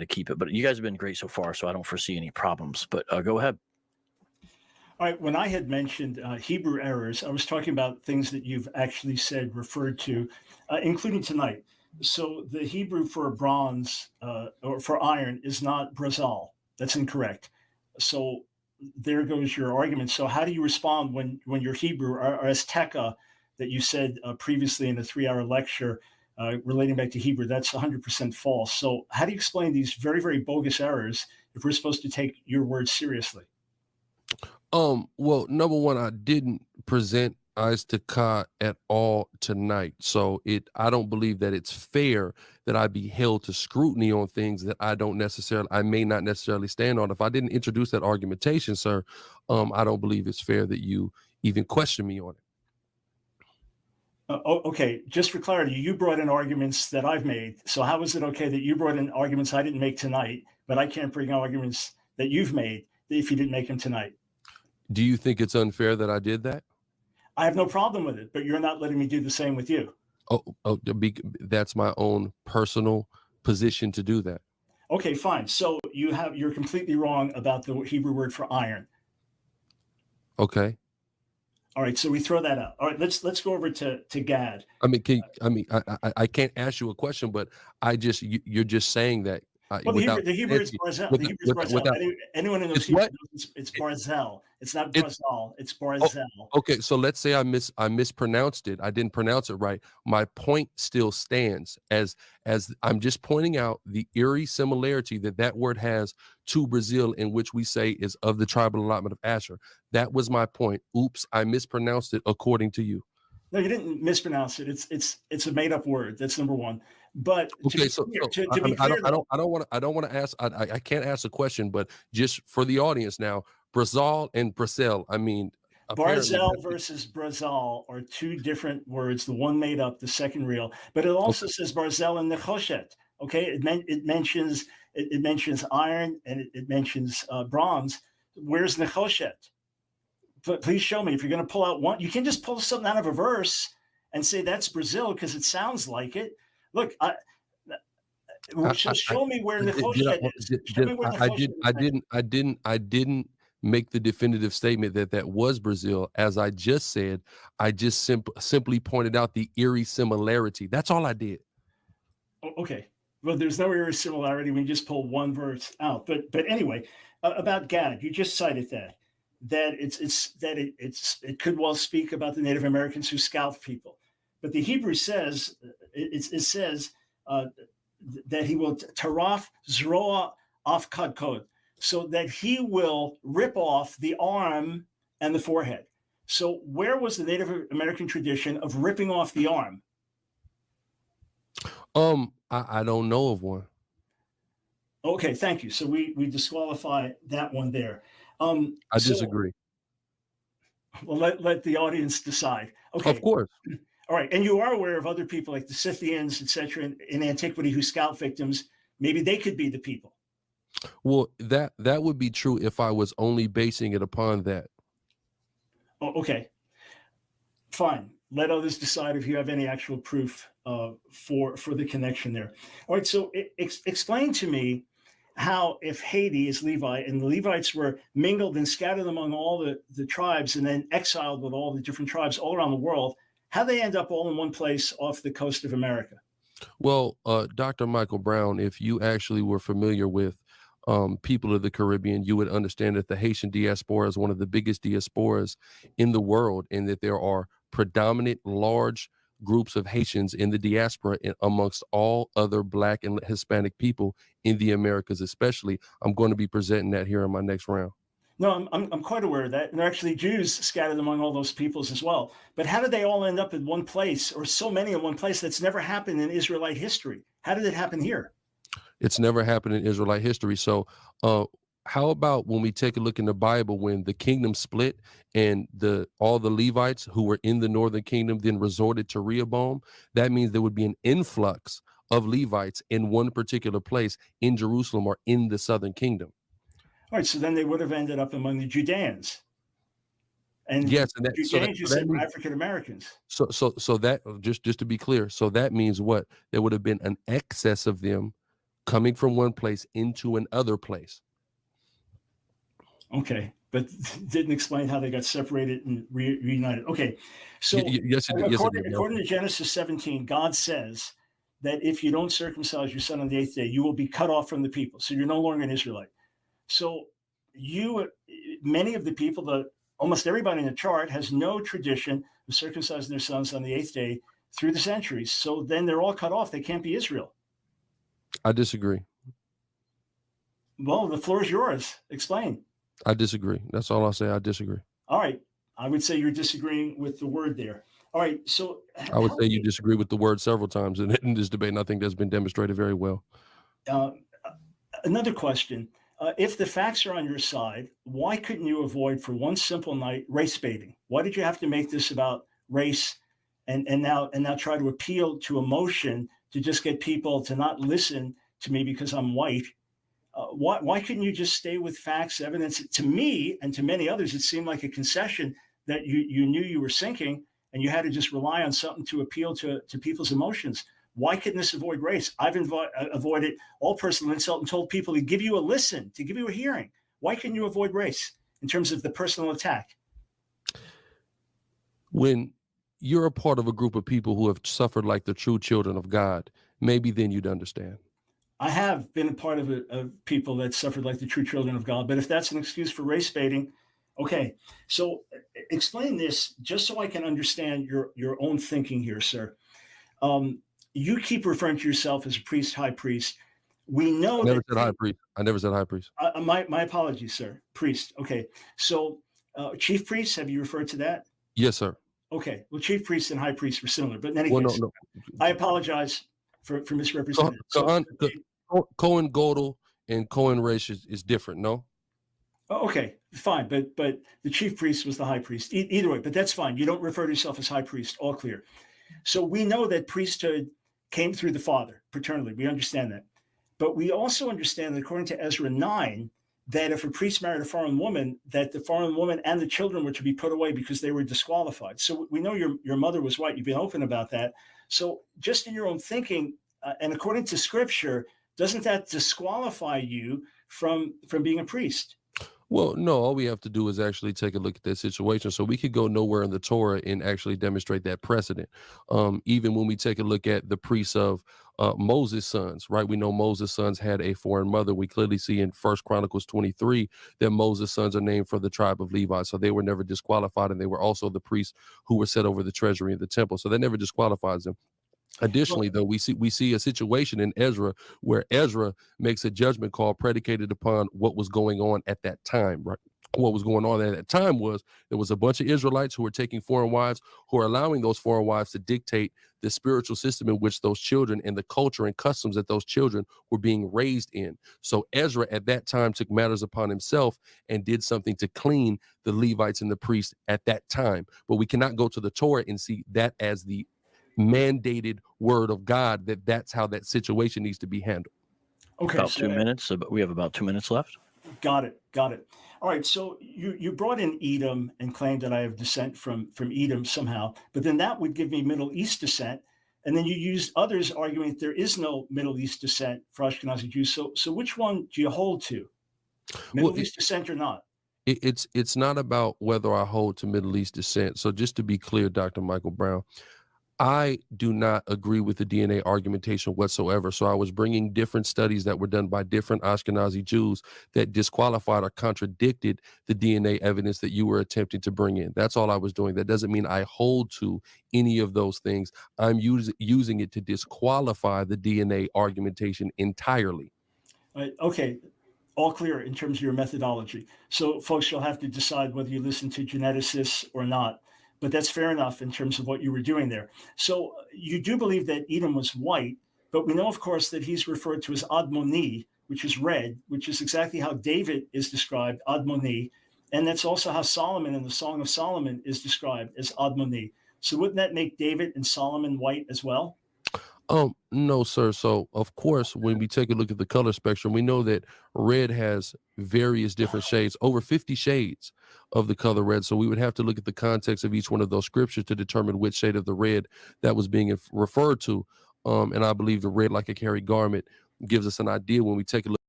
to keep it. But you guys have been great so far, so I don't foresee any problems. But go ahead. All right. When I had mentioned Hebrew errors, I was talking about things that you've actually said, referred to, including tonight. So the Hebrew for bronze or for iron is not brazal. That's incorrect. So there goes your argument. So how do you respond when your Hebrew or Azteca that you said previously in a 3-hour lecture relating back to Hebrew, that's 100% false. So how do you explain these very, very bogus errors if we're supposed to take your words seriously? Well, number one, I didn't present Eyes to Ka at all tonight. So I don't believe that it's fair that I be held to scrutiny on things that I may not necessarily stand on. If I didn't introduce that argumentation, sir, I don't believe it's fair that you even question me on it. Okay, just for clarity, you brought in arguments that I've made. So how is it okay that you brought in arguments I didn't make tonight, but I can't bring arguments that you've made if you didn't make them tonight? Do you think it's unfair that I did that? I have no problem with it, but you're not letting me do the same with you. That's my own personal position to do that. Okay, fine. So you're completely wrong about the Hebrew word for iron. Okay. All right, so we throw that out. All right, let's go over to Gad. I mean, I can't ask you a question, but you're just saying that. Well, the Hebrew is Barzel. The Hebrew is Barzel. Anyone who knows Hebrew knows it's Barzel. It's not Brazal. It's Barzel. Okay, so let's say I mispronounced it. I didn't pronounce it right. My point still stands as I'm just pointing out the eerie similarity that word has to Brazil, in which we say is of the tribal allotment of Asher. That was my point. Oops, I mispronounced it according to you. No, you didn't mispronounce it. It's a made up word. That's number one. But okay, to be clear, I don't want to ask. I can't ask a question, but just for the audience now, Brazil and Brazil. I mean, Barzel versus Brazal are two different words. The one made up, the second real. But it also says Barzel and Nechoshet. Okay, it mentions iron and it mentions bronze. Where's Nechoshet? Please show me. If you're going to pull out one, you can't just pull something out of a verse and say that's Brazil because it sounds like it. Look, show me where Nechoshet is. I didn't make the definitive statement that was Brazil. As I just said, I just simply pointed out the eerie similarity. That's all I did. Okay. Well, there's no eerie similarity when you just pull one verse out. But anyway, about Gad, you just cited that it could well speak about the Native Americans who scalped people, but the Hebrew says it says that he will taraf zroa af kadkod, so that he will rip off the arm and the forehead. So where was the Native American tradition of ripping off the arm? I don't know of one. Okay, thank you. So we disqualify that one there. I disagree. Well, let the audience decide. Okay. Of course. All right. And you are aware of other people like the Scythians, et cetera, in antiquity who scalp victims. Maybe they could be the people. Well, that would be true if I was only basing it upon that. Oh, okay. Fine. Let others decide if you have any actual proof for the connection there. All right. So explain to me how, if Haiti is Levi and the Levites were mingled and scattered among all the tribes and then exiled with all the different tribes all around the world, how they end up all in one place off the coast of America? Well, Dr. Michael Brown, if you actually were familiar with people of the Caribbean, you would understand that the Haitian diaspora is one of the biggest diasporas in the world, and that there are predominant large groups of Haitians in the diaspora and amongst all other Black and Hispanic people in the Americas, especially. I'm going to be presenting that here in my next round. No, I'm quite aware of that. And there are actually Jews scattered among all those peoples as well. But how did they all end up in one place, or so many in one place? That's never happened in Israelite history. How did it happen here? It's never happened in Israelite history. So how about when we take a look in the Bible, when the kingdom split and all the Levites who were in the northern kingdom then resorted to Rehoboam? That means there would be an influx of Levites in one particular place in Jerusalem or in the southern kingdom. All right, so then they would have ended up among the Judeans. And yes, and Judeans, you said, were African Americans. So that just to be clear, so that means what? There would have been an excess of them coming from one place into another place. Okay, but didn't explain how they got separated and reunited. Okay, so Yes, it did. Yes, it did. according to Genesis 17, God says that if you don't circumcise your son on the eighth day, you will be cut off from the people. So you're no longer an Israelite. So many of the people, almost everybody in the chart has no tradition of circumcising their sons on the eighth day through the centuries. So then they're all cut off. They can't be Israel. I disagree. Well, the floor is yours. Explain. I disagree. That's all I'll say. I disagree. All right. I would say you're disagreeing with the word there. All right. So I would say you disagree with the word several times in this debate, and I think that's been demonstrated very well. Another question. If the facts are on your side, why couldn't you avoid for one simple night race baiting? Why did you have to make this about race and now try to appeal to emotion to just get people to not listen to me because I'm white? Why couldn't you just stay with facts, evidence? To me and to many others, it seemed like a concession that you knew you were sinking and you had to just rely on something to appeal to people's emotions. Why couldn't this avoid race? I've avoided all personal insult and told people to give you a listen, to give you a hearing. Why couldn't you avoid race in terms of the personal attack? When you're a part of a group of people who have suffered like the true children of God, maybe then you'd understand. I have been a part of people that suffered like the true children of God, but if that's an excuse for race baiting, okay. So explain this just so I can understand your own thinking here, sir. You keep referring to yourself as a priest, high priest. We know I never said high priest. I never said high priest. My apologies, sir. Priest. Okay. So chief priest, have you referred to that? Yes, sir. Okay. Well, chief priest and high priest were similar, but in any case, no. I apologize for misrepresenting. Cohen Godel and Cohen Resh is different, no? Okay, fine, but the chief priest was the high priest. Either way, but that's fine. You don't refer to yourself as high priest. All clear. So we know that priesthood came through the Father paternally. We understand that, but we also understand that according to Ezra 9, that if a priest married a foreign woman, that the foreign woman and the children were to be put away because they were disqualified. So we know your mother was white. You've been open about that. So just in your own thinking, and according to Scripture, doesn't that disqualify you from being a priest? Well, no, all we have to do is actually take a look at that situation. So we could go nowhere in the Torah and actually demonstrate that precedent. Even when we take a look at the priests of Moses' sons, right? We know Moses' sons had a foreign mother. We clearly see in 1 Chronicles 23 that Moses' sons are named for the tribe of Levi. So they were never disqualified, and they were also the priests who were set over the treasury of the temple. So that never disqualifies them. Additionally, though, we see a situation in Ezra where Ezra makes a judgment call predicated upon what was going on at that time, right? What was going on at that time was there was a bunch of Israelites who were taking foreign wives, who are allowing those foreign wives to dictate the spiritual system in which those children and the culture and customs that those children were being raised in. So Ezra at that time took matters upon himself and did something to clean the Levites and the priests at that time. But we cannot go to the Torah and see that as the mandated word of God, that's how that situation needs to be handled. Okay, about 2 minutes. We have about 2 minutes left. Got it. All right. So you brought in Edom and claimed that I have descent from Edom somehow, but then that would give me Middle East descent. And then you used others arguing that there is no Middle East descent for Ashkenazi Jews. So which one do you hold to? Middle East descent or not? It's not about whether I hold to Middle East descent. So just to be clear, Dr. Michael Brown, I do not agree with the DNA argumentation whatsoever. So I was bringing different studies that were done by different Ashkenazi Jews that disqualified or contradicted the DNA evidence that you were attempting to bring in. That's all I was doing. That doesn't mean I hold to any of those things. I'm using it to disqualify the DNA argumentation entirely. Okay. All clear in terms of your methodology. So folks, you'll have to decide whether you listen to geneticists or not. But that's fair enough in terms of what you were doing there. So you do believe that Edom was white, but we know, of course, that he's referred to as Admoni, which is red, which is exactly how David is described, Admoni. And that's also how Solomon in the Song of Solomon is described as Admoni. So wouldn't that make David and Solomon white as well? No, sir. So, of course, when we take a look at the color spectrum, we know that red has various different shades, over 50 shades of the color red. So we would have to look at the context of each one of those scriptures to determine which shade of the red that was being referred to. And I believe the red like a carry garment gives us an idea when we take a look